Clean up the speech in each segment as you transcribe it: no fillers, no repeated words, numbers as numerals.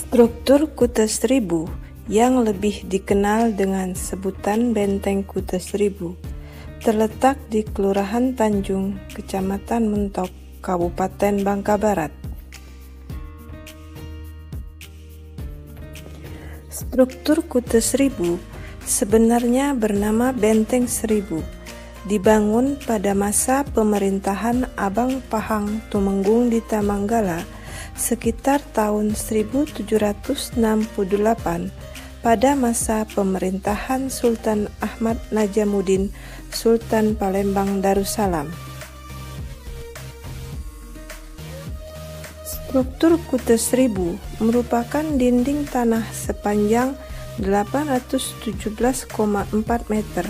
Struktur Kuta Seribu yang lebih dikenal dengan sebutan Benteng Kuta Seribu terletak di Kelurahan Tanjung, Kecamatan Mentok, Kabupaten Bangka Barat. Struktur Kuta Seribu sebenarnya bernama Benteng Seribu, dibangun pada masa pemerintahan Abang Pahang Tumenggung di Tamanggala sekitar tahun 1768 pada masa pemerintahan Sultan Ahmad Najamuddin, Sultan Palembang Darussalam. Struktur Kuta Seribu merupakan dinding tanah sepanjang 817,4 meter,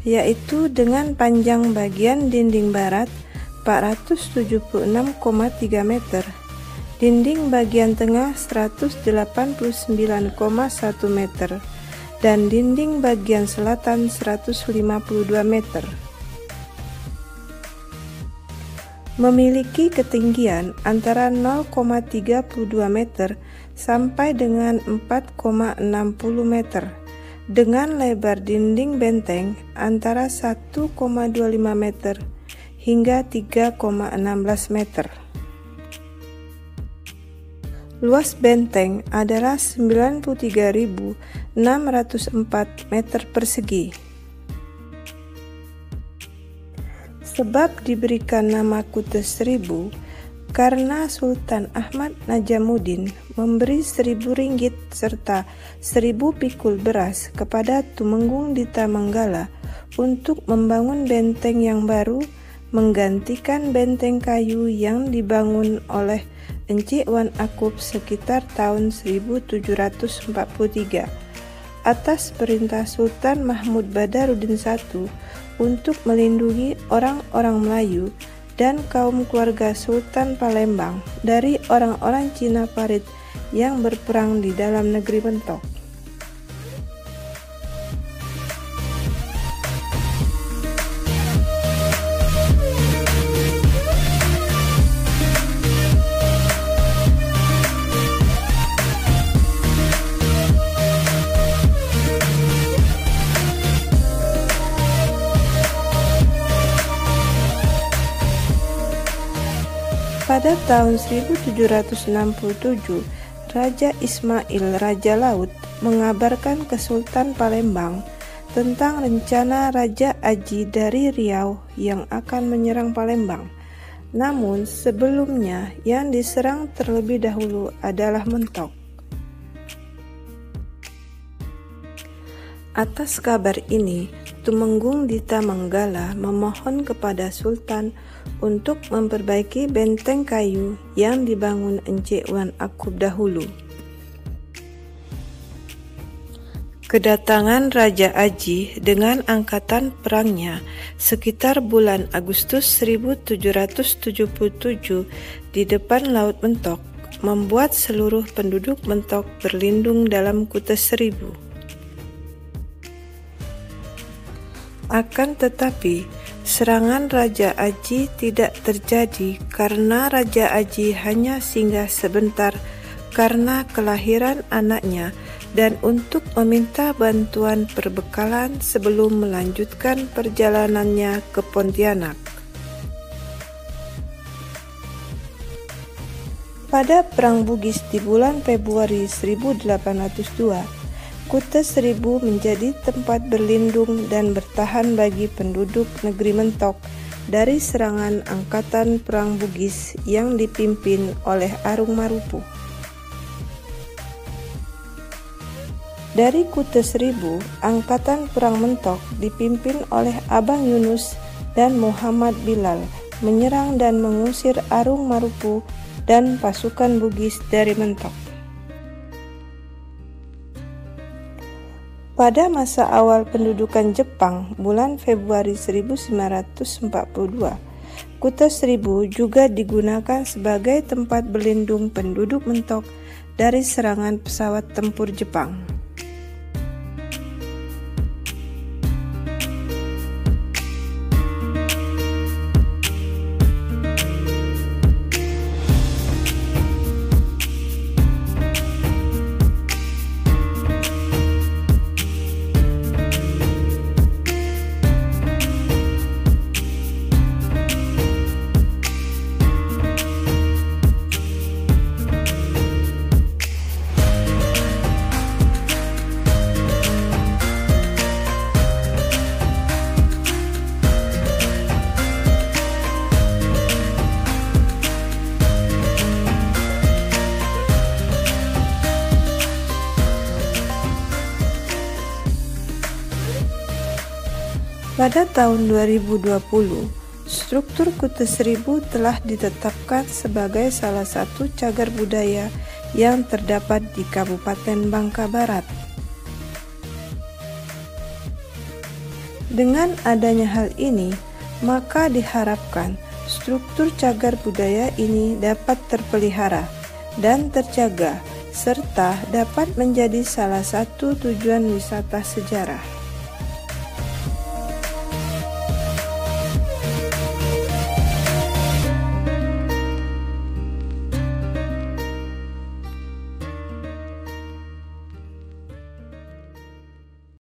yaitu dengan panjang bagian dinding barat 476,3 meter, dinding bagian tengah 189,1 meter, dan dinding bagian selatan 152 meter. Memiliki ketinggian antara 0,32 meter sampai dengan 4,60 meter, dengan lebar dinding benteng antara 1,25 meter hingga 3,16 meter. Luas benteng adalah 93.604 meter persegi. Sebab diberikan nama Kuta Seribu karena Sultan Ahmad Najamuddin memberi 1.000 ringgit serta 1.000 pikul beras kepada Tumenggung di Tamanggala untuk membangun benteng yang baru menggantikan benteng kayu yang dibangun oleh Encik Wan Akub sekitar tahun 1743 atas perintah Sultan Mahmud Badarudin I untuk melindungi orang-orang Melayu dan kaum keluarga Sultan Palembang dari orang-orang Cina Parit yang berperang di dalam negeri Mentok. Pada tahun 1767, Raja Ismail Raja Laut mengabarkan ke Sultan Palembang tentang rencana Raja Aji dari Riau yang akan menyerang Palembang. Namun sebelumnya yang diserang terlebih dahulu adalah Mentok. Atas kabar ini, Tumenggung di Tamanggala memohon kepada Sultan untuk memperbaiki benteng kayu yang dibangun Encik Wan Akub dahulu. Kedatangan Raja Aji dengan angkatan perangnya sekitar bulan Agustus 1777 di depan Laut Mentok membuat seluruh penduduk Mentok berlindung dalam Kuta Seribu. Akan tetapi, serangan Raja Aji tidak terjadi karena Raja Aji hanya singgah sebentar karena kelahiran anaknya dan untuk meminta bantuan perbekalan sebelum melanjutkan perjalanannya ke Pontianak. Pada Perang Bugis di bulan Februari 1802, Kuta Seribu menjadi tempat berlindung dan bertahan bagi penduduk negeri Mentok dari serangan angkatan Perang Bugis yang dipimpin oleh Arung Marupuh. Dari Kuta Seribu, angkatan Perang Mentok dipimpin oleh Abang Yunus dan Muhammad Bilal menyerang dan mengusir Arung Marupuh dan pasukan Bugis dari Mentok. Pada masa awal pendudukan Jepang, bulan Februari 1942, Kuta Seribu juga digunakan sebagai tempat berlindung penduduk Mentok dari serangan pesawat tempur Jepang. Pada tahun 2020, struktur Kute Seribu telah ditetapkan sebagai salah satu cagar budaya yang terdapat di Kabupaten Bangka Barat. Dengan adanya hal ini, maka diharapkan struktur cagar budaya ini dapat terpelihara dan terjaga, serta dapat menjadi salah satu tujuan wisata sejarah.